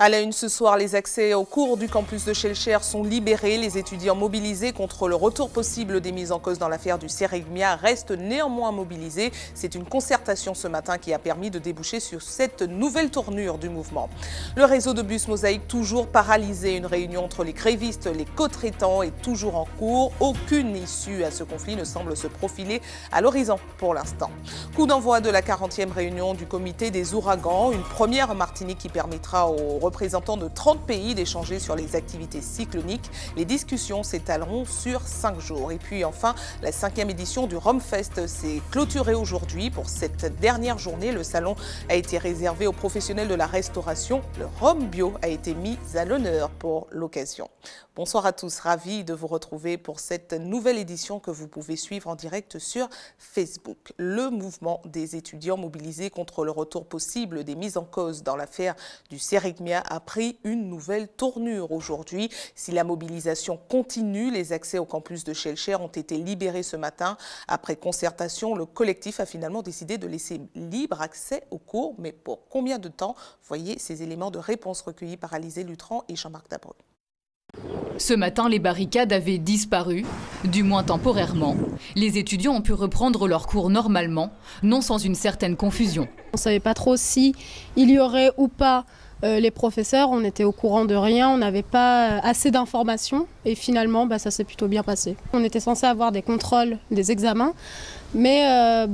À la une ce soir, les accès aux cours du campus de Schellcher sont libérés. Les étudiants mobilisés contre le retour possible des mises en cause dans l'affaire du Sérigmia restent néanmoins mobilisés. C'est une concertation ce matin qui a permis de déboucher sur cette nouvelle tournure du mouvement. Le réseau de bus Mosaïque toujours paralysé. Une réunion entre les grévistes et les co-traitants est toujours en cours. Aucune issue à ce conflit ne semble se profiler à l'horizon pour l'instant. Coup d'envoi de la 40e réunion du comité des ouragans. Une première en Martinique qui permettra aux représentants de 30 pays d'échanger sur les activités cycloniques. Les discussions s'étaleront sur 5 jours. Et puis enfin, la 5e édition du Romfest s'est clôturée aujourd'hui. Pour cette dernière journée, le salon a été réservé aux professionnels de la restauration. Le rhum bio a été mis à l'honneur pour l'occasion. Bonsoir à tous, ravi de vous retrouver pour cette nouvelle édition que vous pouvez suivre en direct sur Facebook. Le mouvement des étudiants mobilisés contre le retour possible des mises en cause dans l'affaire du Sérigmia a pris une nouvelle tournure aujourd'hui. Si la mobilisation continue, les accès au campus de Schellcher ont été libérés ce matin. Après concertation, le collectif a finalement décidé de laisser libre accès aux cours. Mais pour combien de temps? Voyez ces éléments de réponse recueillis par Alizé Lutran et Jean-Marc Dabreux. Ce matin, les barricades avaient disparu, du moins temporairement. Les étudiants ont pu reprendre leurs cours normalement, non sans une certaine confusion. On ne savait pas trop si il y aurait ou pas les professeurs, on était au courant de rien, on n'avait pas assez d'informations et finalement ça s'est plutôt bien passé. On était censé avoir des contrôles, des examens, mais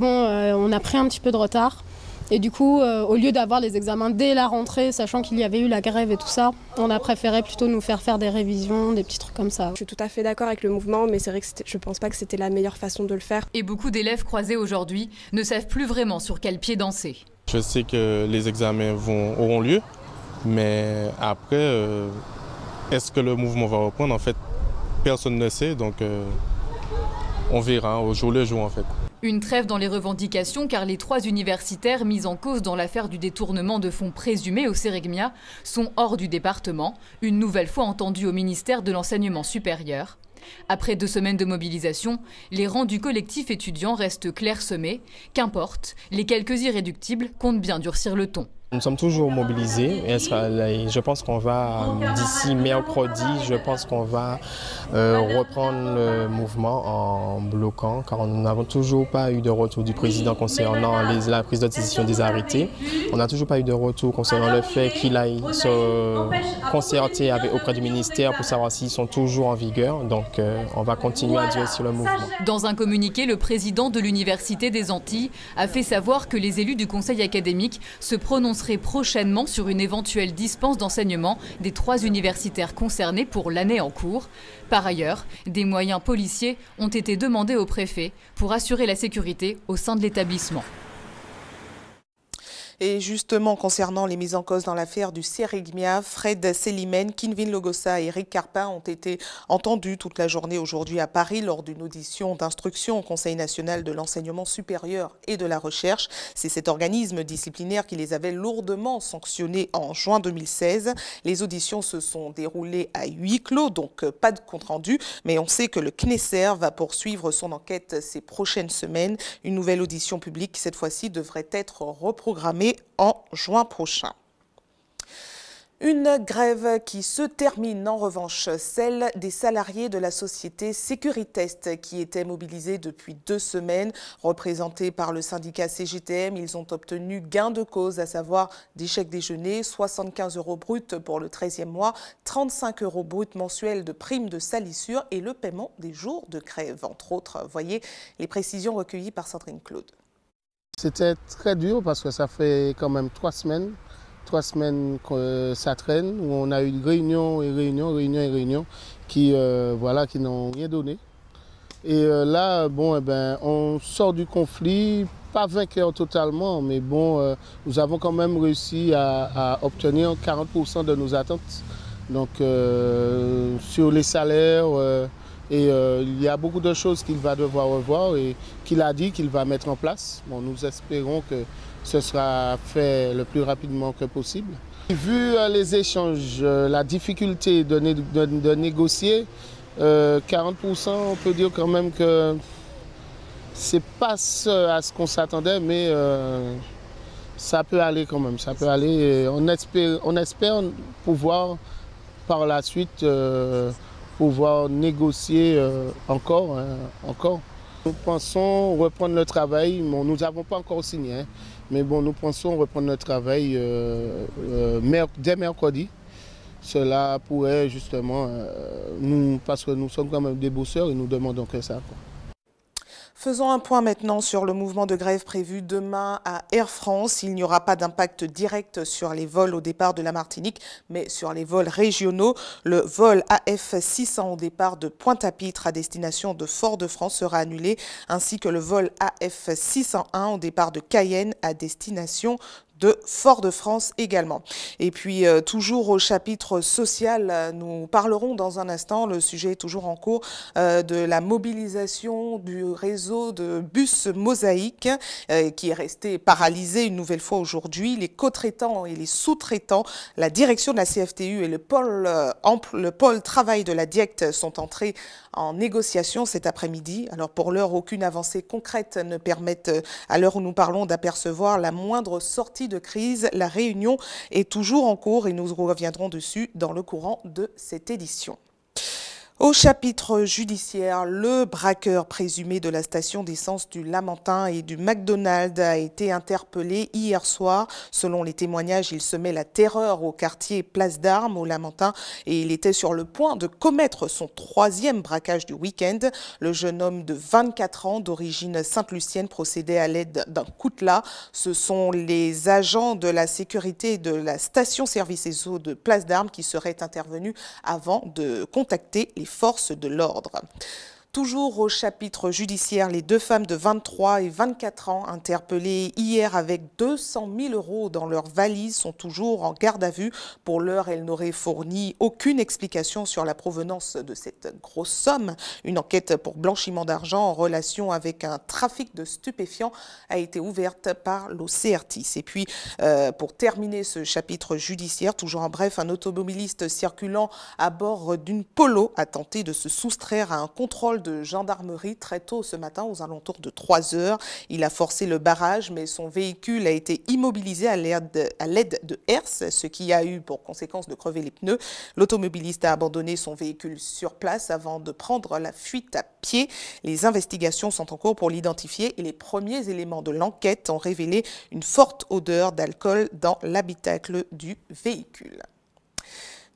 on a pris un petit peu de retard. Et du coup, au lieu d'avoir les examens dès la rentrée, sachant qu'il y avait eu la grève et tout ça, on a préféré plutôt nous faire des révisions, des petits trucs comme ça. Je suis tout à fait d'accord avec le mouvement, mais c'est vrai que je ne pense pas que c'était la meilleure façon de le faire. Et beaucoup d'élèves croisés aujourd'hui ne savent plus vraiment sur quel pied danser. Je sais que les examens auront lieu, mais après, est-ce que le mouvement va reprendre? En fait, personne ne sait, donc on verra au jour le jour en fait. Une trêve dans les revendications car les 3 universitaires mis en cause dans l'affaire du détournement de fonds présumés au Sérigmia sont hors du département, une nouvelle fois entendus au ministère de l'Enseignement supérieur. Après 2 semaines de mobilisation, les rangs du collectif étudiant restent clairsemés. Qu'importe, les quelques irréductibles comptent bien durcir le ton. Nous sommes toujours mobilisés et je pense qu'on va, d'ici mercredi, je pense qu'on va reprendre le mouvement en bloquant car nous n'avons toujours pas eu de retour du président concernant la prise de décision des arrêtés. On n'a toujours pas eu de retour concernant le fait qu'il aille se concerter auprès du ministère pour savoir s'ils sont toujours en vigueur. Donc on va continuer à dire sur le mouvement. Dans un communiqué, le président de l'Université des Antilles a fait savoir que les élus du conseil académique se prononceraient prochainement sur une éventuelle dispense d'enseignement des 3 universitaires concernés pour l'année en cours. Par ailleurs, des moyens policiers ont été demandés au préfet pour assurer la sécurité au sein de l'établissement. Et justement, concernant les mises en cause dans l'affaire du Sérigmia, Fred Selimène, Kinvin Logosa et Eric Carpin ont été entendus toute la journée aujourd'hui à Paris lors d'une audition d'instruction au Conseil national de l'enseignement supérieur et de la recherche. C'est cet organisme disciplinaire qui les avait lourdement sanctionnés en juin 2016. Les auditions se sont déroulées à huis clos, donc pas de compte-rendu. Mais on sait que le CNESER va poursuivre son enquête ces prochaines semaines. Une nouvelle audition publique, cette fois-ci, devrait être reprogrammée en juin prochain. Une grève qui se termine en revanche, celle des salariés de la société Sécuritest qui étaient mobilisés depuis 2 semaines. Représentés par le syndicat CGTM, ils ont obtenu gain de cause, à savoir des chèques déjeuner, 75 € bruts pour le 13e mois, 35 € bruts mensuels de primes de salissure et le paiement des jours de grève, entre autres. Voyez les précisions recueillies par Sandrine Claude. C'était très dur parce que ça fait quand même 3 semaines que ça traîne, où on a eu réunion et réunion qui n'ont rien donné. Et là, on sort du conflit, pas vainqueur totalement, mais nous avons quand même réussi à obtenir 40% de nos attentes. Donc sur les salaires, il y a beaucoup de choses qu'il va devoir revoir et qu'il a dit qu'il va mettre en place. Nous espérons que ce sera fait le plus rapidement que possible. Vu les échanges, la difficulté de négocier, 40%, on peut dire quand même que c'est pas à ce qu'on s'attendait, mais Ça peut aller quand même, ça peut aller. On espère pouvoir par la suite pouvoir négocier encore. Nous pensons reprendre le travail. Bon, nous n'avons pas encore signé, hein, mais bon, nous pensons reprendre le travail dès mercredi. Cela pourrait justement, parce que nous sommes quand même des bosseurs et nous demandons que ça, quoi. Faisons un point maintenant sur le mouvement de grève prévu demain à Air France. Il n'y aura pas d'impact direct sur les vols au départ de la Martinique, mais sur les vols régionaux. Le vol AF600 au départ de Pointe-à-Pitre à destination de Fort-de-France sera annulé, ainsi que le vol AF601 au départ de Cayenne à destination de Fort-de-France également. Et puis, toujours au chapitre social, nous parlerons dans un instant, le sujet est toujours en cours, de la mobilisation du réseau de bus Mosaïque qui est resté paralysé une nouvelle fois aujourd'hui. Les co-traitants et les sous-traitants, la direction de la CFTU et le pôle travail de la DIECT sont entrés en négociation cet après-midi. Alors pour l'heure, aucune avancée concrète ne permette, à l'heure où nous parlons, d'apercevoir la moindre sortie de crise. La réunion est toujours en cours et nous reviendrons dessus dans le courant de cette édition. Au chapitre judiciaire, le braqueur présumé de la station d'essence du Lamentin et du McDonald's a été interpellé hier soir. Selon les témoignages, il semait la terreur au quartier Place d'Armes au Lamentin et il était sur le point de commettre son 3e braquage du week-end. Le jeune homme de 24 ans d'origine sainte-lucienne procédait à l'aide d'un coutelas. Ce sont les agents de la sécurité de la station-service Esso de Place d'Armes qui seraient intervenus avant de contacter les forces de l'ordre. Toujours au chapitre judiciaire, les 2 femmes de 23 et 24 ans interpellées hier avec 200 000 € dans leurs valises sont toujours en garde à vue. Pour l'heure, elles n'auraient fourni aucune explication sur la provenance de cette grosse somme. Une enquête pour blanchiment d'argent en relation avec un trafic de stupéfiants a été ouverte par l'OCRTIS. Et puis, pour terminer ce chapitre judiciaire, toujours en bref, un automobiliste circulant à bord d'une Polo a tenté de se soustraire à un contrôle de gendarmerie très tôt ce matin aux alentours de 3 heures. Il a forcé le barrage, mais son véhicule a été immobilisé à l'aide de herses, ce qui a eu pour conséquence de crever les pneus. L'automobiliste a abandonné son véhicule sur place avant de prendre la fuite à pied. Les investigations sont en cours pour l'identifier et les premiers éléments de l'enquête ont révélé une forte odeur d'alcool dans l'habitacle du véhicule.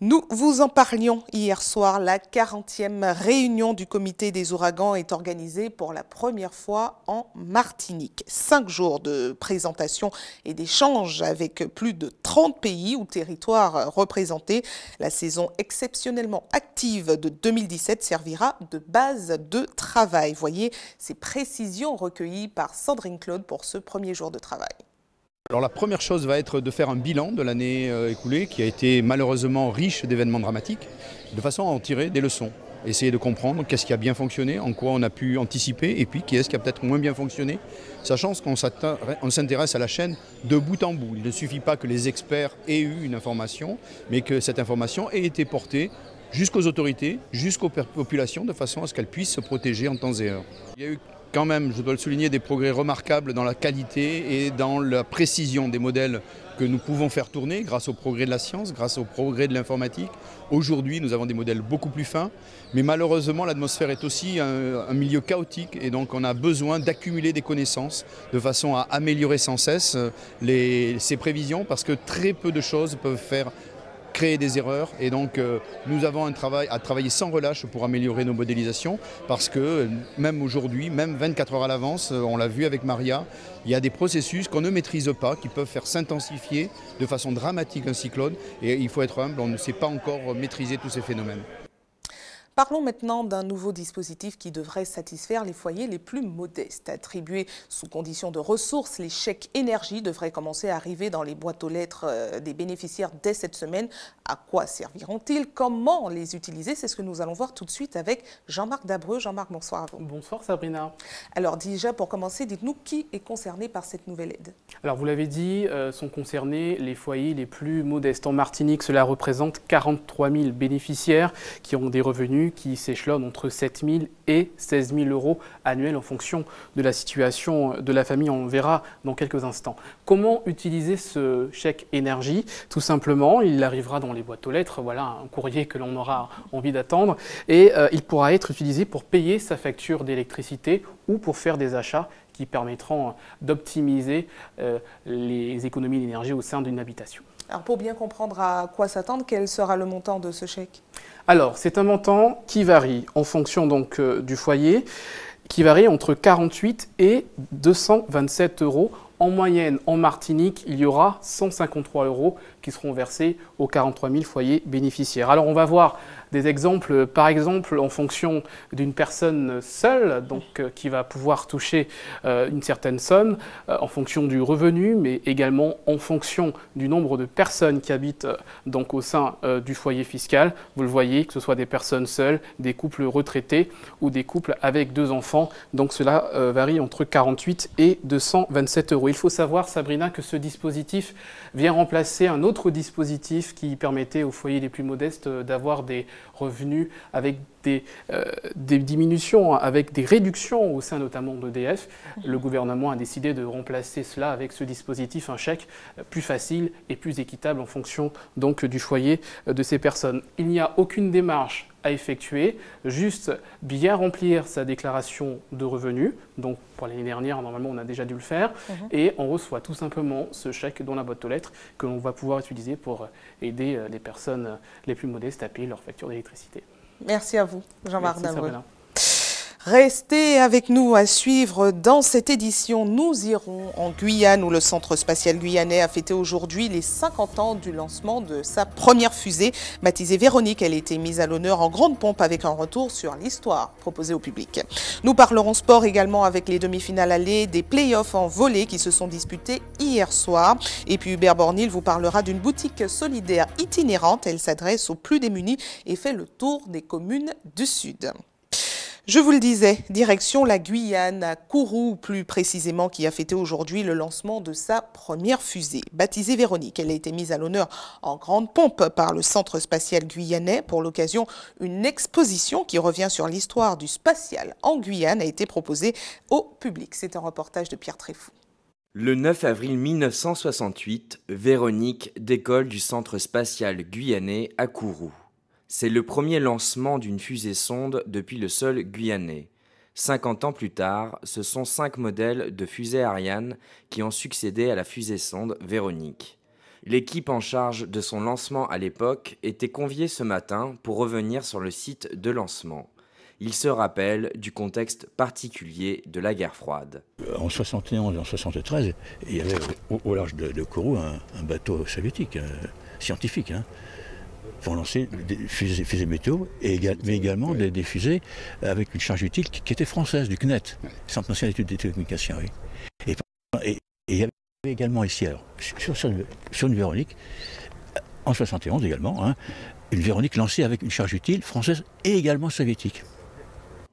Nous vous en parlions hier soir. La 40e réunion du comité des ouragans est organisée pour la première fois en Martinique. 5 jours de présentation et d'échanges avec plus de 30 pays ou territoires représentés. La saison exceptionnellement active de 2017 servira de base de travail. Voyez ces précisions recueillies par Sandrine Claude pour ce premier jour de travail. Alors la première chose va être de faire un bilan de l'année écoulée qui a été malheureusement riche d'événements dramatiques, de façon à en tirer des leçons. Essayer de comprendre qu'est-ce qui a bien fonctionné, en quoi on a pu anticiper et puis qu'est-ce qui a peut-être moins bien fonctionné, sachant qu'on s'intéresse à la chaîne de bout en bout. Il ne suffit pas que les experts aient eu une information, mais que cette information ait été portée jusqu'aux autorités, jusqu'aux populations, de façon à ce qu'elles puissent se protéger en temps et heure. Il y a eu quand même, je dois le souligner, des progrès remarquables dans la qualité et dans la précision des modèles que nous pouvons faire tourner grâce au progrès de la science, grâce au progrès de l'informatique. Aujourd'hui, nous avons des modèles beaucoup plus fins, mais malheureusement, l'atmosphère est aussi un milieu chaotique et donc on a besoin d'accumuler des connaissances de façon à améliorer sans cesse ces prévisions parce que très peu de choses peuvent créer des erreurs et donc nous avons un travail à travailler sans relâche pour améliorer nos modélisations parce que même aujourd'hui, même 24 heures à l'avance, on l'a vu avec Maria, il y a des processus qu'on ne maîtrise pas qui peuvent faire s'intensifier de façon dramatique un cyclone et il faut être humble, on ne sait pas encore maîtriser tous ces phénomènes. Parlons maintenant d'un nouveau dispositif qui devrait satisfaire les foyers les plus modestes. Attribués sous condition de ressources, les chèques énergie devraient commencer à arriver dans les boîtes aux lettres des bénéficiaires dès cette semaine. À quoi serviront-ils? Comment les utiliser? C'est ce que nous allons voir tout de suite avec Jean-Marc Dabreux. Jean-Marc, bonsoir à vous. Bonsoir Sabrina. Alors déjà, pour commencer, dites-nous qui est concerné par cette nouvelle aide? Alors vous l'avez dit, sont concernés les foyers les plus modestes. En Martinique, cela représente 43 000 bénéficiaires qui ont des revenus revenu qui s'échelonne entre 7 000 et 16 000 euros annuels en fonction de la situation de la famille. On verra dans quelques instants. Comment utiliser ce chèque énergie? Tout simplement, il arrivera dans les boîtes aux lettres, voilà un courrier que l'on aura envie d'attendre, et il pourra être utilisé pour payer sa facture d'électricité ou pour faire des achats qui permettront d'optimiser les économies d'énergie au sein d'une habitation. Alors pour bien comprendre à quoi s'attendre, quel sera le montant de ce chèque? Alors c'est un montant qui varie en fonction donc du foyer, qui varie entre 48 et 227 euros. En moyenne, en Martinique, il y aura 153 euros qui seront versés aux 43 000 foyers bénéficiaires. Alors on va voir des exemples, par exemple en fonction d'une personne seule, donc qui va pouvoir toucher une certaine somme, en fonction du revenu, mais également en fonction du nombre de personnes qui habitent donc au sein du foyer fiscal. Vous le voyez, que ce soit des personnes seules, des couples retraités ou des couples avec 2 enfants. Donc cela varie entre 48 et 227 euros. Il faut savoir, Sabrina, que ce dispositif vient remplacer un autre dispositif qui permettait aux foyers les plus modestes d'avoir des revenus avec des diminutions, avec des réductions au sein notamment d'EDF. Le gouvernement a décidé de remplacer cela avec ce dispositif, un chèque plus facile et plus équitable en fonction donc du foyer de ces personnes. Il n'y a aucune démarche à effectuer, juste bien remplir sa déclaration de revenus. Donc pour l'année dernière, normalement, on a déjà dû le faire. Et on reçoit tout simplement ce chèque dans la boîte aux lettres que l'on va pouvoir utiliser pour aider les personnes les plus modestes à payer leur facture d'électricité. Merci à vous, Jean-Marc Dambreu. Sabrina. Restez avec nous à suivre dans cette édition. Nous irons en Guyane où le Centre spatial guyanais a fêté aujourd'hui les 50 ans du lancement de sa première fusée. Baptisée Véronique, elle a été mise à l'honneur en grande pompe avec un retour sur l'histoire proposée au public. Nous parlerons sport également avec les demi-finales allées des playoffs en volley qui se sont disputés hier soir. Et puis Hubert Bornil vous parlera d'une boutique solidaire itinérante. Elle s'adresse aux plus démunis et fait le tour des communes du Sud. Je vous le disais, direction la Guyane, à Kourou plus précisément, qui a fêté aujourd'hui le lancement de sa première fusée. Baptisée Véronique, elle a été mise à l'honneur en grande pompe par le Centre spatial guyanais. Pour l'occasion, une exposition qui revient sur l'histoire du spatial en Guyane a été proposée au public. C'est un reportage de Pierre Tréfou. Le 9 avril 1968, Véronique décolle du Centre spatial guyanais à Kourou. C'est le premier lancement d'une fusée-sonde depuis le sol guyanais. 50 ans plus tard, ce sont 5 modèles de fusées Ariane qui ont succédé à la fusée-sonde Véronique. L'équipe en charge de son lancement à l'époque était conviée ce matin pour revenir sur le site de lancement. Il se rappelle du contexte particulier de la guerre froide. En 71 et en 73, il y avait au large de Kourou un bateau soviétique, scientifique, pour lancer des fusées météo, mais également des fusées avec une charge utile qui était française, du CNET, Centre national d'études des télécommunications. Oui. Et il y avait également ici, alors, sur une Véronique, en 71 également, une Véronique lancée avec une charge utile française et également soviétique.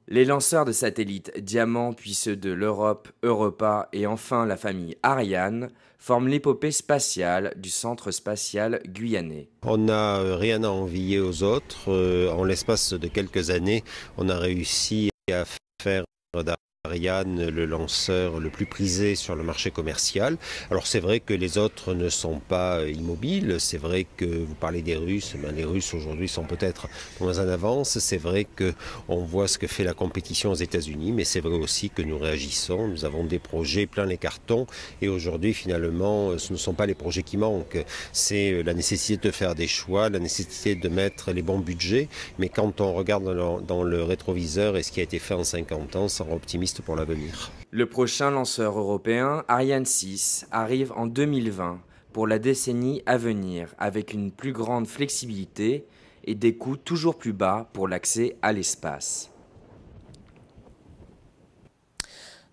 Les lanceurs de satellites Diamant, puis ceux de l'Europe, Europa et enfin la famille Ariane forment l'épopée spatiale du Centre spatial guyanais. On n'a rien à envier aux autres. En l'espace de quelques années, on a réussi à faire d'Ariane le lanceur le plus prisé sur le marché commercial. Alors c'est vrai que les autres ne sont pas immobiles, c'est vrai que vous parlez des Russes, les Russes aujourd'hui sont peut-être moins en avance, c'est vrai qu'on voit ce que fait la compétition aux États-Unis, mais c'est vrai aussi que nous réagissons, nous avons des projets plein les cartons et aujourd'hui finalement ce ne sont pas les projets qui manquent, c'est la nécessité de faire des choix, la nécessité de mettre les bons budgets, mais quand on regarde dans le rétroviseur et ce qui a été fait en 50 ans, ça rend optimiste pour l'avenir. Le prochain lanceur européen, Ariane 6, arrive en 2020 pour la décennie à venir avec une plus grande flexibilité et des coûts toujours plus bas pour l'accès à l'espace.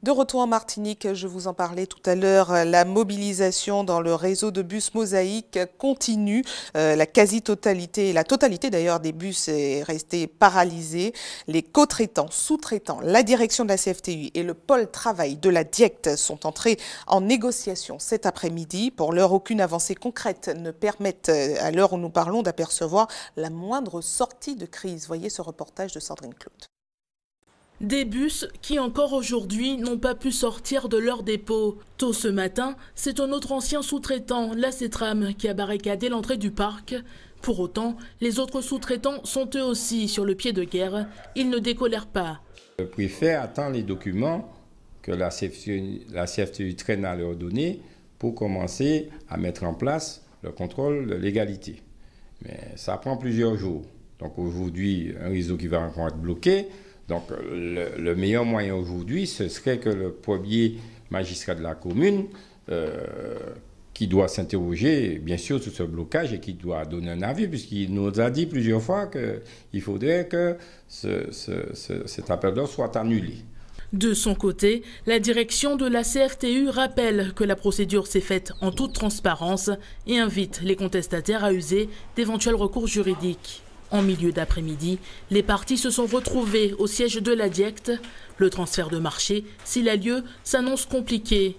De retour en Martinique, je vous en parlais tout à l'heure, la mobilisation dans le réseau de bus Mosaïque continue. La quasi-totalité, la totalité d'ailleurs des bus est restée paralysée. Les co-traitants, sous-traitants, la direction de la CFTU et le pôle travail de la DIECT sont entrés en négociation cet après-midi. Pour l'heure, aucune avancée concrète ne permet, à l'heure où nous parlons, d'apercevoir la moindre sortie de crise. Voyez ce reportage de Sandrine Claude. Des bus qui encore aujourd'hui n'ont pas pu sortir de leur dépôt. Tôt ce matin, c'est un autre ancien sous-traitant, la CETRAM, qui a barricadé l'entrée du parc. Pour autant, les autres sous-traitants sont eux aussi sur le pied de guerre. Ils ne décolèrent pas. Le préfet attend les documents que la CFTU traîne à leur donner pour commencer à mettre en place le contrôle de légalité. Mais ça prend plusieurs jours. Donc aujourd'hui, un réseau qui va encore être bloqué. Donc le meilleur moyen aujourd'hui, ce serait que le premier magistrat de la commune, qui doit s'interroger bien sûr sur ce blocage et qui doit donner un avis, puisqu'il nous a dit plusieurs fois qu'il faudrait que cet appel d'offres soit annulé. De son côté, la direction de la CFTU rappelle que la procédure s'est faite en toute transparence et invite les contestataires à user d'éventuels recours juridiques. En milieu d'après-midi, les parties se sont retrouvées au siège de la DIECT. Le transfert de marché, s'il a lieu, s'annonce compliqué.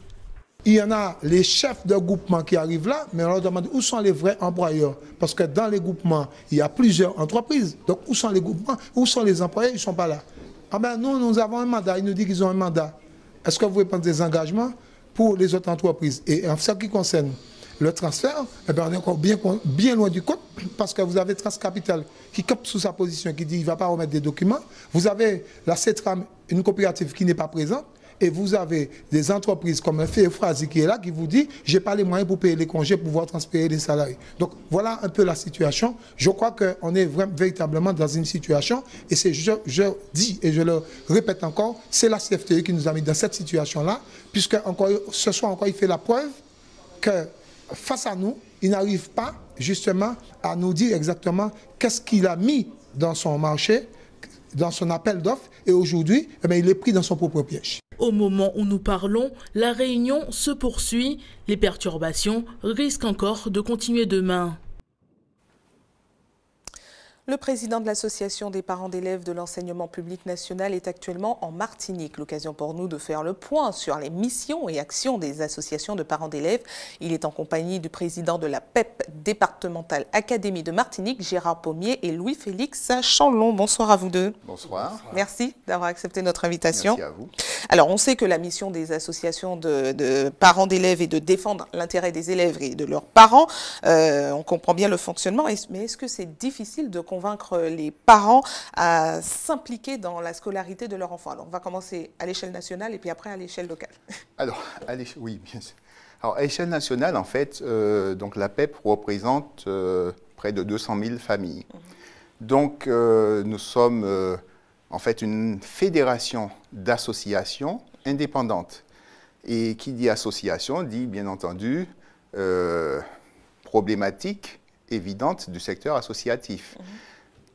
Il y en a les chefs de groupement qui arrivent là, mais on leur demande où sont les vrais employeurs. Parce que dans les groupements, il y a plusieurs entreprises. Donc où sont les groupements? Où sont les employés? Ils ne sont pas là. Ah ben nous avons un mandat. Ils nous disent qu'ils ont un mandat. Est-ce que vous pouvez prendre des engagements pour les autres entreprises? Et en ce qui concerne le transfert, eh bien, on est encore bien loin du compte, parce que vous avez Transcapital qui capte sous sa position, qui dit qu'il ne va pas remettre des documents. Vous avez la CETRAM, une coopérative qui n'est pas présente. Et vous avez des entreprises comme un Féfrasi qui est là, qui vous dit « j'ai pas les moyens pour payer les congés, pour pouvoir transférer les salariés ». Donc voilà un peu la situation. Je crois qu'on est véritablement dans une situation, et je dis et je le répète encore, c'est la CFTU qui nous a mis dans cette situation-là, puisque ce soir encore il fait la preuve que face à nous, il n'arrive pas justement à nous dire exactement qu'est-ce qu'il a mis dans son marché, dans son appel d'offres, et aujourd'hui, eh bien, il est pris dans son propre piège. Au moment où nous parlons, la réunion se poursuit. Les perturbations risquent encore de continuer demain. Le président de l'association des parents d'élèves de l'enseignement public national est actuellement en Martinique. L'occasion pour nous de faire le point sur les missions et actions des associations de parents d'élèves. Il est en compagnie du président de la PEP départementale Académie de Martinique, Gérard Pommier, et Louis-Félix Chanlon. Bonsoir à vous deux. Bonsoir. Merci d'avoir accepté notre invitation. Merci à vous. Alors, on sait que la mission des associations de parents d'élèves est de défendre l'intérêt des élèves et de leurs parents. On comprend bien le fonctionnement, mais est-ce que c'est difficile de convaincre les parents à s'impliquer dans la scolarité de leur enfant? Alors, on va commencer à l'échelle nationale et puis après à l'échelle locale. Alors, oui, bien sûr. Alors, à l'échelle nationale, en fait, donc la PEP représente près de 200 000 familles. Donc, nous sommes en fait une fédération d'associations indépendantes. Et qui dit association dit, bien entendu, problématique évidente du secteur associatif.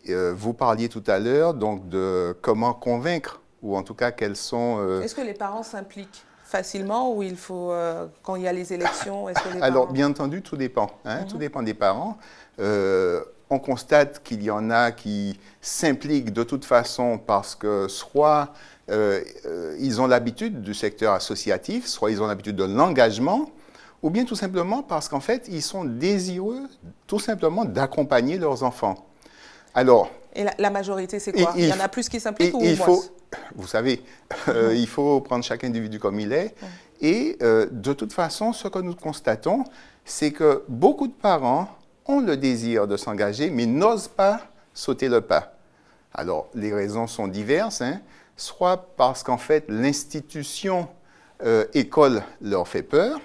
Vous parliez tout à l'heure donc de comment convaincre, ou en tout cas quels sont... Est-ce que les parents s'impliquent facilement ou il faut, quand il y a les élections, est-ce que les Alors, parents... bien entendu, tout dépend. Tout dépend des parents. On constate qu'il y en a qui s'impliquent de toute façon parce que soit ils ont l'habitude du secteur associatif, soit ils ont l'habitude de l'engagement, ou bien tout simplement parce qu'en fait, ils sont désireux tout simplement d'accompagner leurs enfants. Alors, et la majorité, c'est quoi? Il y en a plus qui s'impliquent ou moins? Vous savez, il faut prendre chaque individu comme il est. Et de toute façon, ce que nous constatons, c'est que beaucoup de parents ont le désir de s'engager, mais n'osent pas sauter le pas. Alors, les raisons sont diverses, soit parce qu'en fait, l'institution école leur fait peur,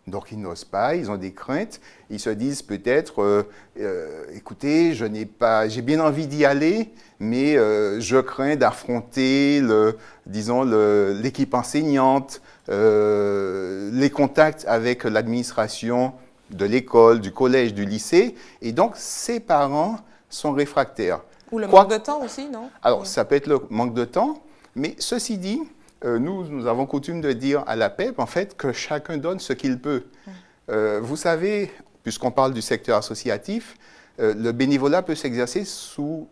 donc ils n'osent pas, ils ont des craintes, ils se disent peut-être, écoutez, j'ai bien envie d'y aller, mais je crains d'affronter, l'équipe enseignante, les contacts avec l'administration de l'école, du collège, du lycée, et donc ces parents sont réfractaires. Ou le manque de temps aussi, non? Alors, ça peut être le manque de temps, mais ceci dit, nous avons coutume de dire à la PEP, en fait, que chacun donne ce qu'il peut. Vous savez, puisqu'on parle du secteur associatif, le bénévolat peut s'exercer sous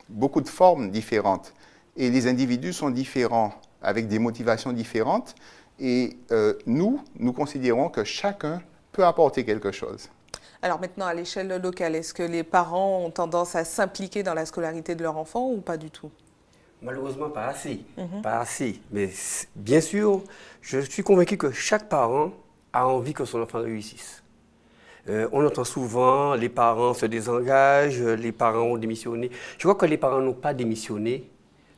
beaucoup de formes différentes. Et les individus sont différents, avec des motivations différentes. Et nous considérons que chacun peut apporter quelque chose. Alors maintenant, à l'échelle locale, est-ce que les parents ont tendance à s'impliquer dans la scolarité de leur enfant ou pas du tout? Malheureusement, pas assez. Pas assez. Mais bien sûr, je suis convaincu que chaque parent a envie que son enfant réussisse. On entend souvent, les parents se désengagent, les parents ont démissionné. Je crois que les parents n'ont pas démissionné,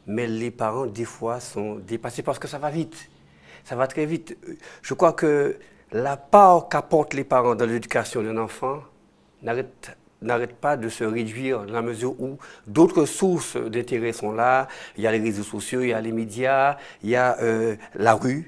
mais les parents, des fois, sont dépassés parce que ça va vite. Ça va très vite. Je crois que la part qu'apportent les parents dans l'éducation d'un enfant n'arrête pas de se réduire dans la mesure où d'autres sources d'intérêt sont là. Il y a les réseaux sociaux, il y a les médias, il y a la rue,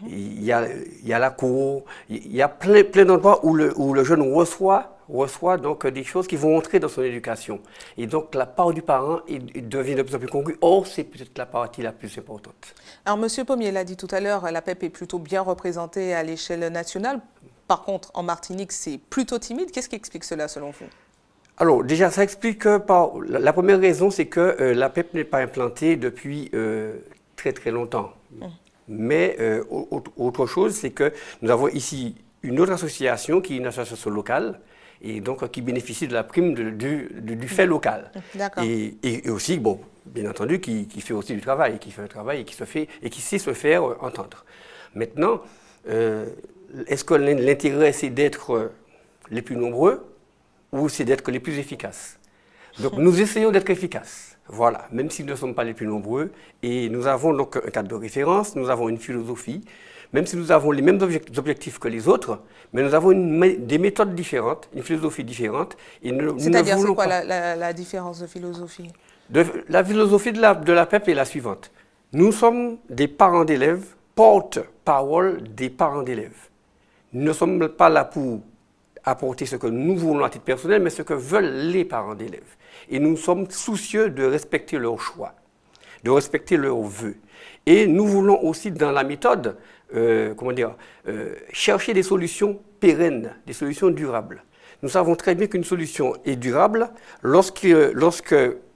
il y a la cour, il y a plein d'endroits où le jeune reçoit donc des choses qui vont entrer dans son éducation. Et donc la part du parent il devient de plus en plus congrue. Or, c'est peut-être la partie la plus importante. Alors, M. Pommier l'a dit tout à l'heure, la PEP est plutôt bien représentée à l'échelle nationale. Par contre, en Martinique, c'est plutôt timide. Qu'est-ce qui explique cela, selon vous? Alors, déjà, ça explique que la première raison, c'est que la PEP n'est pas implantée depuis très très longtemps. Mais autre chose, c'est que nous avons ici une autre association qui est une association locale et donc qui bénéficie de la prime du fait local. Et aussi, bon, bien entendu, qui fait aussi du travail, qui fait un travail et qui sait se faire entendre. Maintenant, est-ce que l'intérêt, c'est d'être les plus nombreux ou c'est d'être les plus efficaces? Donc nous essayons d'être efficaces, voilà, même si nous ne sommes pas les plus nombreux. Et nous avons donc un cadre de référence, nous avons une philosophie, même si nous avons les mêmes objectifs que les autres, mais nous avons des méthodes différentes, une philosophie différente. C'est-à-dire, c'est quoi la différence de philosophie? La philosophie de la PEP est la suivante. Nous sommes des parents d'élèves, porte-parole des parents d'élèves. Nous ne sommes pas là pour apporter ce que nous voulons à titre personnel, mais ce que veulent les parents d'élèves. Et nous sommes soucieux de respecter leurs choix, de respecter leurs vœux. Et nous voulons aussi, dans la méthode, chercher des solutions pérennes, des solutions durables. Nous savons très bien qu'une solution est durable lorsque,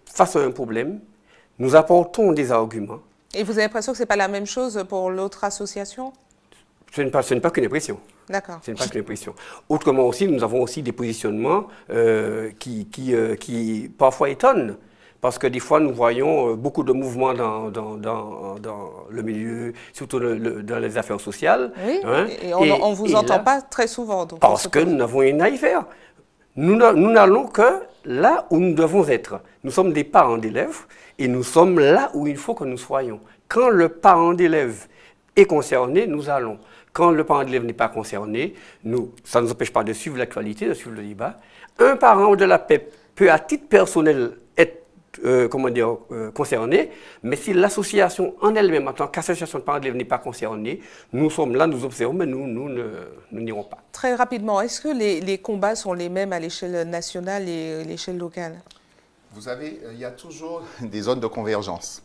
face à un problème, nous apportons des arguments. Et vous avez l'impression que ce n'est pas la même chose pour l'autre association? Ce n'est pas qu'une impression. D'accord. Ce n'est pas qu'une impression. Autrement aussi, nous avons aussi des positionnements qui parfois étonnent. Parce que des fois, nous voyons beaucoup de mouvements dans le milieu, surtout dans les affaires sociales. Oui, et on ne vous entend pas très souvent. Donc parce que nous n'avons rien à y faire. Nous n'allons que là où nous devons être. Nous sommes des parents d'élèves et nous sommes là où il faut que nous soyons. Quand le parent d'élève est concerné, nous allons. Quand le parent d'élève n'est pas concerné, ça ne nous empêche pas de suivre l'actualité, de suivre le débat. Un parent de la PEP peut, à titre personnel, être concerné, mais si l'association en elle-même, en tant qu'association de parents d'élèves, n'est pas concernée, nous sommes là, nous observons, mais nous n'irons pas. Très rapidement, est-ce que les combats sont les mêmes à l'échelle nationale et à l'échelle locale? Vous savez, il y a toujours des zones de convergence.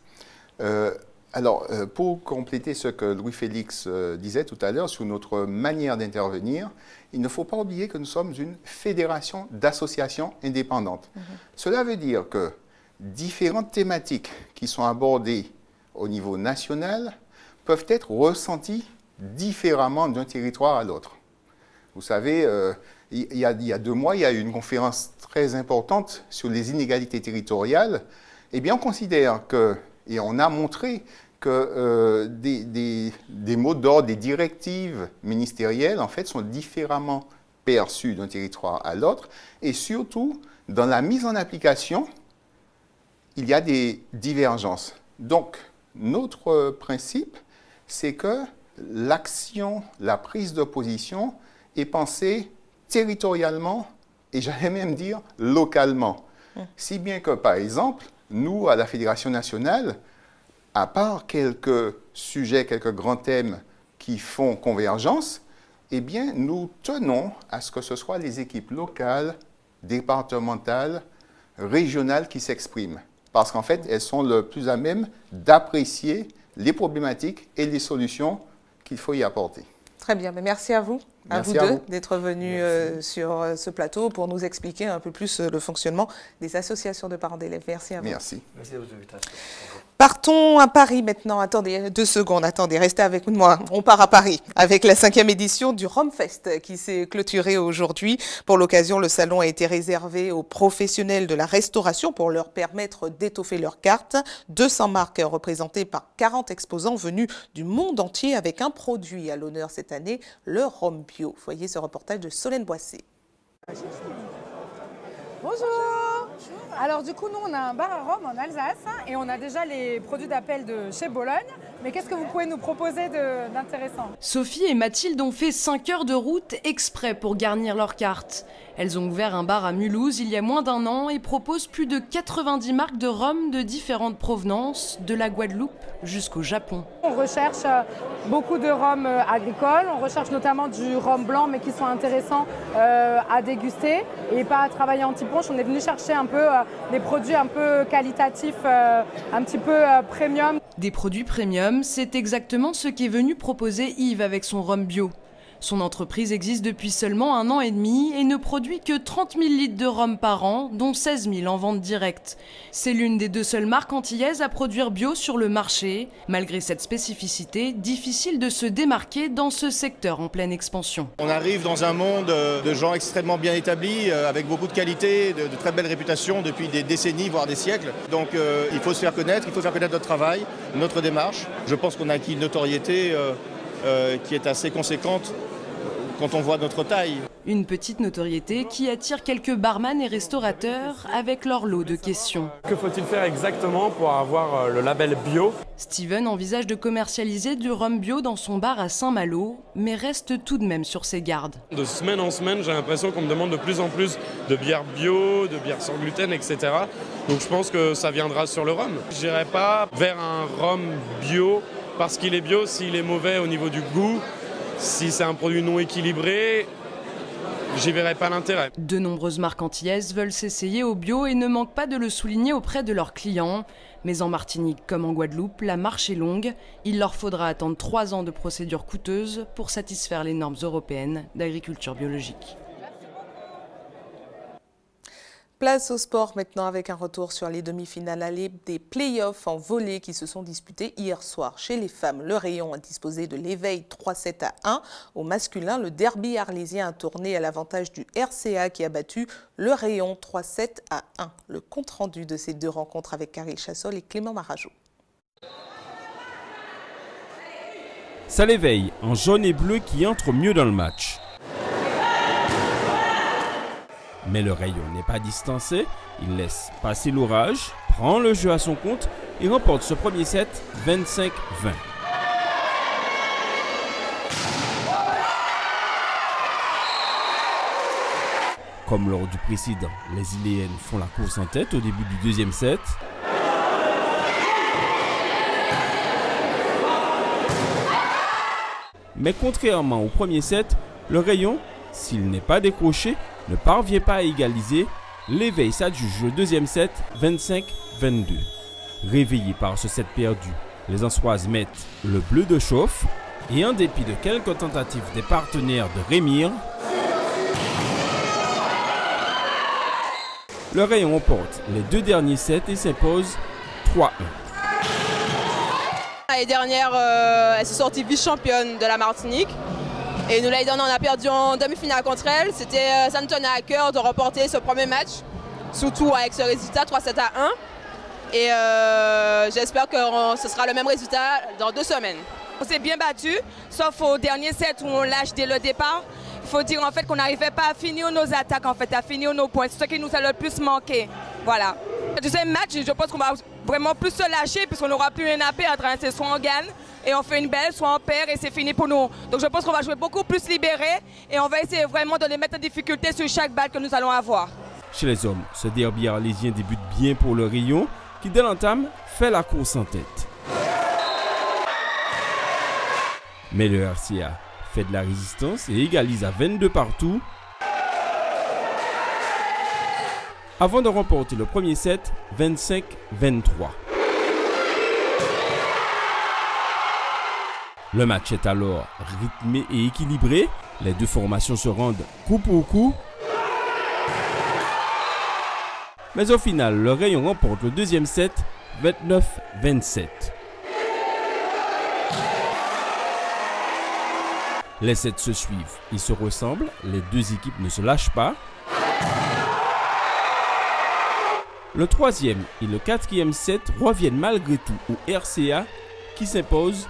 Alors, pour compléter ce que Louis-Félix disait tout à l'heure sur notre manière d'intervenir, il ne faut pas oublier que nous sommes une fédération d'associations indépendantes. Cela veut dire que différentes thématiques qui sont abordées au niveau national peuvent être ressenties différemment d'un territoire à l'autre. Vous savez, il y a 2 mois, il y a eu une conférence très importante sur les inégalités territoriales. Eh bien, on considère que, et on a montré que des mots d'ordre, des directives ministérielles, en fait, sont différemment perçues d'un territoire à l'autre. Et surtout, dans la mise en application, il y a des divergences. Donc, notre principe, c'est que l'action, la prise de position est pensée territorialement et j'allais même dire localement. Si bien que, par exemple, nous, à la Fédération nationale, à part quelques sujets, quelques grands thèmes qui font convergence, eh bien, nous tenons à ce que ce soit les équipes locales, départementales, régionales qui s'expriment. Parce qu'en fait, elles sont le plus à même d'apprécier les problématiques et les solutions qu'il faut y apporter. Très bien, mais merci à vous, merci à vous deux, d'être venus sur ce plateau pour nous expliquer un peu plus le fonctionnement des associations de parents d'élèves. Merci à vous. Merci. Merci à vous invitations. Partons à Paris maintenant. Attendez 2 secondes, attendez, restez avec moi. On part à Paris avec la 5e édition du Romfest qui s'est clôturée aujourd'hui. Pour l'occasion, le salon a été réservé aux professionnels de la restauration pour leur permettre d'étoffer leurs cartes. 200 marques représentées par 40 exposants venus du monde entier avec un produit à l'honneur cette année, le rhum bio. Voyez ce reportage de Solène Boissé. Bonjour. Alors du coup, nous, on a un bar à Rome en Alsace et on a déjà les produits d'appel de chez Bologne. Mais qu'est-ce que vous pouvez nous proposer d'intéressant? Sophie et Mathilde ont fait 5 heures de route exprès pour garnir leurs cartes. Elles ont ouvert un bar à Mulhouse il y a moins d'1 an et proposent plus de 90 marques de rhum de différentes provenances, de la Guadeloupe jusqu'au Japon. On recherche beaucoup de rhum agricole, on recherche notamment du rhum blanc mais qui sont intéressants à déguster et pas à travailler anti-punch. On est venu chercher un peu des produits un peu qualitatifs, un petit peu premium. Des produits premium, c'est exactement ce qu'est venu proposer Yves avec son rhum bio. Son entreprise existe depuis seulement 1 an et demi et ne produit que 30 000 litres de rhum par an, dont 16 000 en vente directe. C'est l'une des 2 seules marques antillaises à produire bio sur le marché. Malgré cette spécificité, difficile de se démarquer dans ce secteur en pleine expansion. On arrive dans un monde de gens extrêmement bien établis, avec beaucoup de qualité, de très belles réputations depuis des décennies, voire des siècles. Donc il faut se faire connaître, il faut faire connaître notre travail, notre démarche. Je pense qu'on a acquis une notoriété qui est assez conséquente quand on voit notre taille. Une petite notoriété qui attire quelques barman et restaurateurs avec leur lot de questions. Que faut-il faire exactement pour avoir le label bio? Steven envisage de commercialiser du rhum bio dans son bar à Saint-Malo, mais reste tout de même sur ses gardes. De semaine en semaine, j'ai l'impression qu'on me demande de plus en plus de bières bio, de bières sans gluten, etc. Donc je pense que ça viendra sur le rhum. Je n'irai pas vers un rhum bio parce qu'il est bio, s'il est mauvais au niveau du goût. Si c'est un produit non équilibré, j'y verrai pas l'intérêt. De nombreuses marques antillaises veulent s'essayer au bio et ne manquent pas de le souligner auprès de leurs clients. Mais en Martinique comme en Guadeloupe, la marche est longue. Il leur faudra attendre 3 ans de procédures coûteuses pour satisfaire les normes européennes d'agriculture biologique. Place au sport maintenant avec un retour sur les demi-finales allées des play-offs en volley qui se sont disputés hier soir. Chez les femmes, le rayon a disposé de l'éveil 3-7-1. Au masculin, le derby arlésien a tourné à l'avantage du RCA qui a battu le rayon 3-7-1. Le compte-rendu de ces 2 rencontres avec Karil Chassol et Clément Marajo. Ça l'éveille, en jaune et bleu qui entre mieux dans le match. Mais le rayon n'est pas distancé, il laisse passer l'orage, prend le jeu à son compte et remporte ce premier set 25-20. Comme lors du précédent, les Iléennes font la course en tête au début du 2e set. Mais contrairement au premier set, le rayon, s'il n'est pas décroché, ne parvient pas à égaliser. L'éveil s'adjuge le 2e set 25-22. Réveillés par ce set perdu, les Ansoises mettent le bleu de chauffe et en dépit de quelques tentatives des partenaires de Rémire, le rayon remporte les 2 derniers sets et s'impose 3-1. L'année dernière, elle s'est sortie vice-championne de la Martinique. Et nous, l'année dernière, on a perdu en demi-finale contre elle. Ça nous tenait à cœur de remporter ce premier match, surtout avec ce résultat 3-7-1. Et j'espère que ce sera le même résultat dans 2 semaines. On s'est bien battu, sauf au dernier set où on lâche dès le départ. Il faut dire en fait qu'on n'arrivait pas à finir nos attaques, en fait, à finir nos points. C'est ce qui nous a le plus manqué. Voilà. Le deuxième match, je pense qu'on va vraiment plus se lâcher puisqu'on n'aura plus rien à perdre. C'est soit on gagne et on fait une belle, soit on perd et c'est fini pour nous. Donc je pense qu'on va jouer beaucoup plus libéré et on va essayer vraiment de les mettre en difficulté sur chaque balle que nous allons avoir. Chez les hommes, ce derby arlésien débute bien pour le rayon qui dès l'entame fait la course en tête. Mais le RCA fait de la résistance et égalise à 22 partout avant de remporter le premier set 25-23. Le match est alors rythmé et équilibré. Les deux formations se rendent coup pour coup. Mais au final, le Rayon remporte le deuxième set 29-27. Les sets se suivent, ils se ressemblent, les deux équipes ne se lâchent pas. Le troisième et le quatrième set reviennent malgré tout au RCA qui s'impose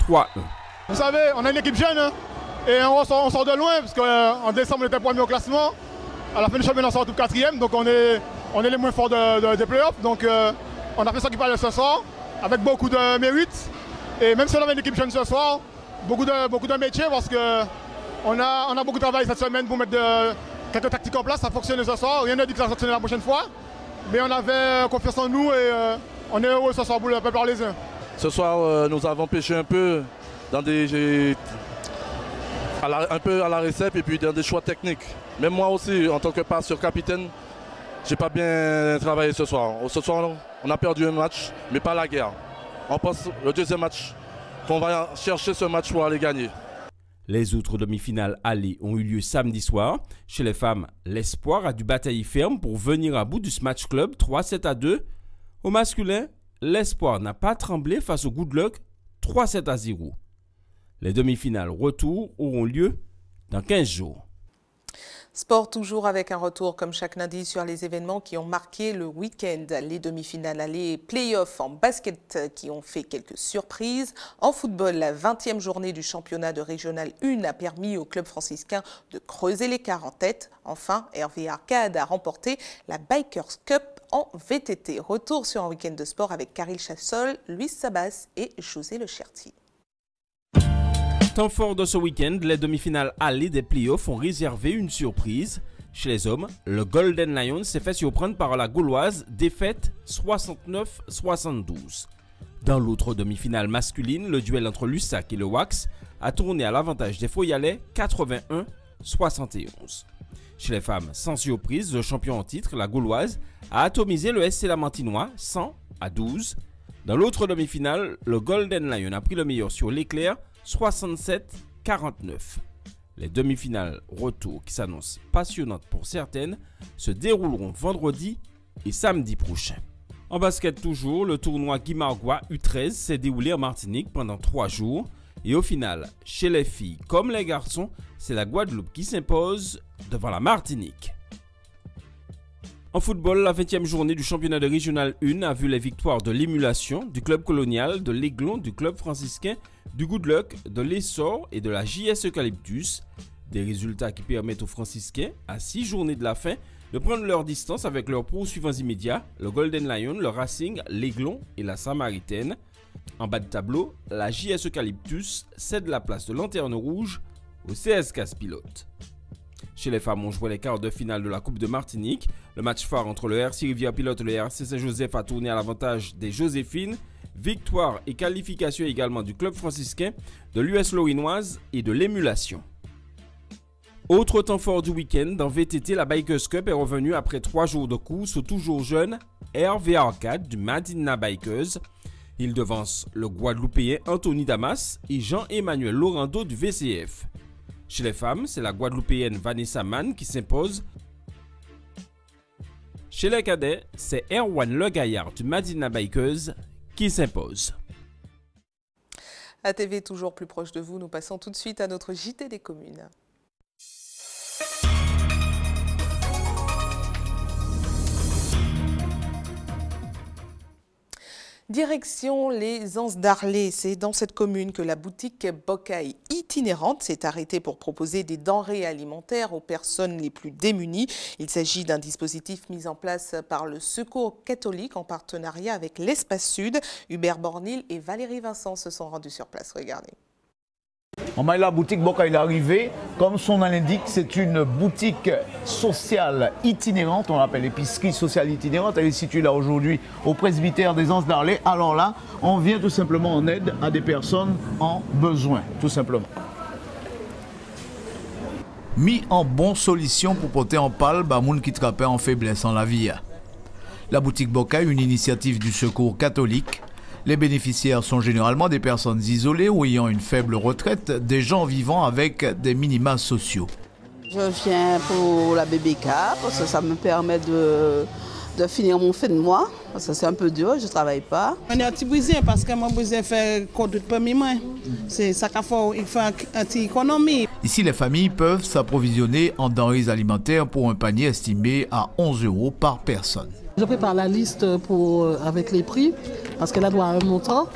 3-1. Vous savez, on a une équipe jeune hein, et on sort de loin parce qu'en décembre on était premier au classement. À la fin du championnat on sort tout quatrième, donc on est les moins forts des playoffs. Donc on a fait ça qui parlait ce soir avec beaucoup de mérite. Et même si on avait une équipe jeune ce soir, beaucoup de métiers parce qu'on a beaucoup de travail cette semaine pour mettre quelques tactiques en place. Ça a fonctionné ce soir, rien ne dit que ça va fonctionner la prochaine fois. Mais on avait confiance en nous et on est heureux ce soir pour le peuple arlésien. Ce soir, nous avons pêché un peu dans un peu à la récepte et puis dans des choix techniques. Même moi aussi, en tant que passeur capitaine, j'ai pas bien travaillé ce soir. Ce soir, on a perdu un match, mais pas la guerre. On pense le deuxième match, qu'on va chercher ce match pour aller gagner. Les autres demi-finales allées ont eu lieu samedi soir. Chez les femmes, l'Espoir a dû batailler ferme pour venir à bout du Smash Club 3-7-2. Au masculin, l'Espoir n'a pas tremblé face au Good Luck 3-7-0. Les demi-finales retour auront lieu dans 15 jours. Sport toujours avec un retour comme chaque lundi sur les événements qui ont marqué le week-end. Les demi-finales allées, play-off en basket qui ont fait quelques surprises. En football, la 20e journée du championnat de Régional 1 a permis au club franciscain de creuser l'écart en tête. Enfin, Hervé Arcade a remporté la Bikers Cup en VTT. Retour sur un week-end de sport avec Karil Chassol, Luis Sabas et José Le Cherti. Temps fort de ce week-end, les demi-finales allées des playoffs ont réservé une surprise. Chez les hommes, le Golden Lions s'est fait surprendre par la Gauloise, défaite 69-72. Dans l'autre demi-finale masculine, le duel entre l'USAC et le Wax a tourné à l'avantage des Foyalais 81-71. Chez les femmes, sans surprise, le champion en titre, la Gauloise, a atomisé le SC Lamantinois 100-12. Dans l'autre demi-finale, le Golden Lion a pris le meilleur sur l'Éclair 67-49. Les demi-finales retour qui s'annoncent passionnantes pour certaines se dérouleront vendredi et samedi prochain. En basket toujours, le tournoi Guy Margois U13 s'est déroulé en Martinique pendant 3 jours. Et au final, chez les filles comme les garçons, c'est la Guadeloupe qui s'impose devant la Martinique. En football, la 20e journée du championnat de Régional 1 a vu les victoires de l'Émulation, du club colonial, de l'Aiglon, du club franciscain, du Good Luck, de l'Essor et de la JS Eucalyptus. Des résultats qui permettent aux franciscains, à 6 journées de la fin, de prendre leur distance avec leurs poursuivants immédiats, le Golden Lion, le Racing, l'Aiglon et la Samaritaine. En bas de tableau, la JS Eucalyptus cède la place de Lanterne Rouge au CS Casse-Pilote. Chez les femmes, on jouait les quarts de finale de la Coupe de Martinique. Le match phare entre le RC Rivière Pilote et le RC Saint-Joseph a tourné à l'avantage des Joséphines. Victoire et qualification également du club franciscain, de l'US Lorinoise et de l'Émulation. Autre temps fort du week-end, dans VTT, la Bikers Cup est revenue après 3 jours de course au toujours jeune Hervé Arcade du Madina Bikers. Il devance le Guadeloupéen Anthony Damas et Jean-Emmanuel Laurando du VCF. Chez les femmes, c'est la Guadeloupéenne Vanessa Mann qui s'impose. Chez les cadets, c'est Erwan Le Gaillard du Madina Bikers qui s'impose. ATV toujours plus proche de vous, nous passons tout de suite à notre JT des communes. Direction les Anses d'Arlé, c'est dans cette commune que la boutique Bocaille itinérante s'est arrêtée pour proposer des denrées alimentaires aux personnes les plus démunies. Il s'agit d'un dispositif mis en place par le Secours catholique en partenariat avec l'Espace Sud. Hubert Bornil et Valérie Vincent se sont rendus sur place. Regardez. La boutique Bocaille est arrivée. Comme son nom l'indique, c'est une boutique sociale itinérante. On l'appelle épicerie sociale itinérante. Elle est située là aujourd'hui au presbytère des Anses d'Arlé. Alors là, on vient tout simplement en aide à des personnes en besoin, tout simplement. Mis en bonne solution pour porter en pâle bah moun qui travaille en faiblesse en la vie. La boutique Bocaille, une initiative du Secours catholique. Les bénéficiaires sont généralement des personnes isolées ou ayant une faible retraite, des gens vivant avec des minima sociaux. Je viens pour la BBK parce que ça me permet de finir mon fin de mois. Parce que c'est un peu dur, je ne travaille pas. On est un petit brisé parce que mon brisé fait conduite pour moi. C'est ça qu'il faut, il faut un petit économie. Ici, les familles peuvent s'approvisionner en denrées alimentaires pour un panier estimé à 11 € par personne. Je prépare la liste avec les prix parce qu'elle doit avoir un montant.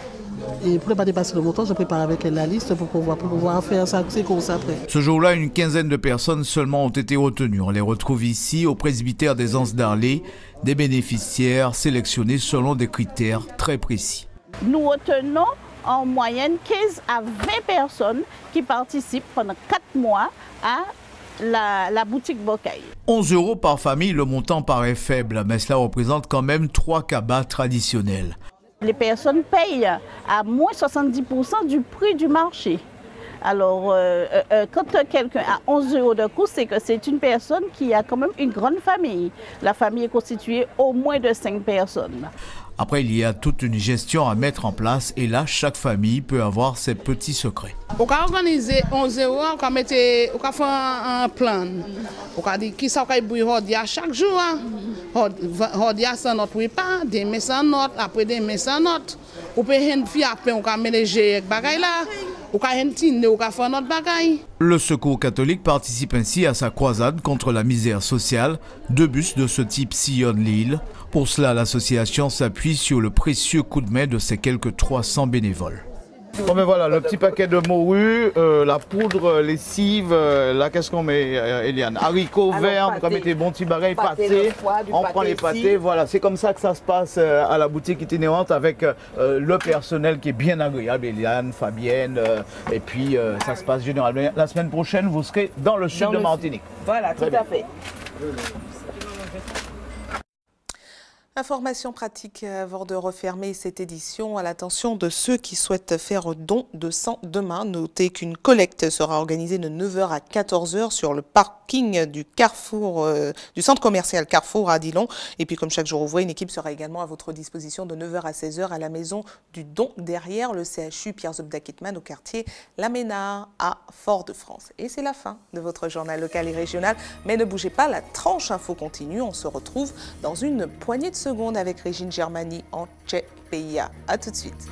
Et pour ne pas dépasser le montant, je prépare avec elle la liste pour pouvoir faire ça, c'est comme ça après. Ce jour-là, une quinzaine de personnes seulement ont été retenues. On les retrouve ici au presbytère des Anses d'Arlé, des bénéficiaires sélectionnés selon des critères très précis. Nous retenons en moyenne 15 à 20 personnes qui participent pendant 4 mois à la boutique Bocaille. 11 € par famille, le montant paraît faible, mais cela représente quand même 3 cabas traditionnels. Les personnes payent à moins 70% du prix du marché. Alors, quand quelqu'un a 11 € de coût, c'est que c'est une personne qui a quand même une grande famille. La famille est constituée au moins de 5 personnes. Après, il y a toute une gestion à mettre en place et là, chaque famille peut avoir ses petits secrets. On peut organiser 11 €, on peut faire un plan. On peut dire qui ça va bouillir chaque jour. Rodia sans notre repas, demain sans notre, après demain sans notre. On peut faire après, on peut mélanger avec bagaille là. On peut faire notre bagaille. Le Secours catholique participe ainsi à sa croisade contre la misère sociale. 2 bus de ce type sillonnent l'île. Pour cela, l'association s'appuie sur le précieux coup de main de ses quelques 300 bénévoles. Bon ben voilà, le petit paquet de morue, la poudre lessive, là qu'est-ce qu'on met Eliane? Haricots verts, on met des bons petits barils pâtés, on prend les pâtés, voilà, c'est comme ça que ça se passe à la boutique itinérante avec le personnel qui est bien agréable, Eliane, Fabienne, et puis ça se passe généralement. La semaine prochaine, vous serez dans le sud de Martinique. Voilà, tout à fait. Information pratique avant de refermer cette édition à l'attention de ceux qui souhaitent faire don de sang demain. Notez qu'une collecte sera organisée de 9 h à 14 h sur le parking du Carrefour, du centre commercial Carrefour à Dillon. Et puis comme chaque jour ouvré, une équipe sera également à votre disposition de 9 h à 16 h à la maison du don derrière le CHU Pierre Zobda-Kittmann au quartier La Ménard à Fort-de-France. Et c'est la fin de votre journal local et régional. Mais ne bougez pas, la tranche info continue. On se retrouve dans une poignée de secondes avec Régine Germani en Tché Pays. A tout de suite.